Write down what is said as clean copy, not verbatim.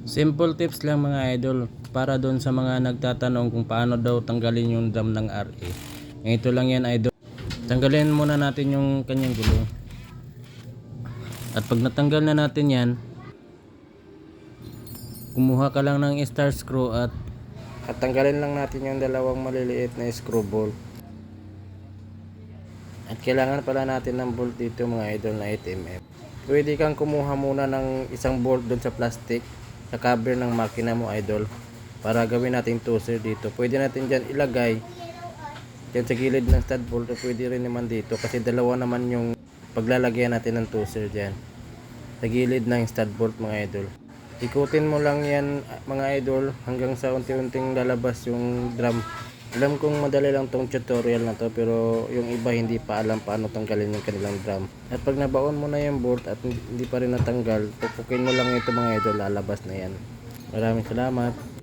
Simple tips lang mga idol para doon sa mga nagtatanong kung paano daw tanggalin yung drum ng RA. Ito lang yan idol. Tanggalin muna natin yung kanyang gulong. At pag natanggal na natin yan, kumuha ka lang ng star screw at tanggalin lang natin yung dalawang maliliit na screw ball. At kailangan pala natin ng bolt dito mga idol na 8mm. Pwede kang kumuha muna ng isang bolt doon sa plastic sa cover ng makina mo idol para gawin nating toser dito. Pwede natin dyan ilagay dyan sa gilid ng stud bolt o pwede rin naman dito kasi dalawa naman yung paglalagyan natin ng toser dyan sa gilid ng stud bolt mga idol. Ikutin mo lang yan mga idol hanggang sa unti-unting lalabas yung drum. Alam kong madali lang tong tutorial na to pero yung iba hindi pa alam paano tanggalin yung kanilang drum. At pag nabaon mo na yung bolt at hindi pa rin natanggal, pupukin mo lang ito mga idol, lalabas na yan. Maraming salamat.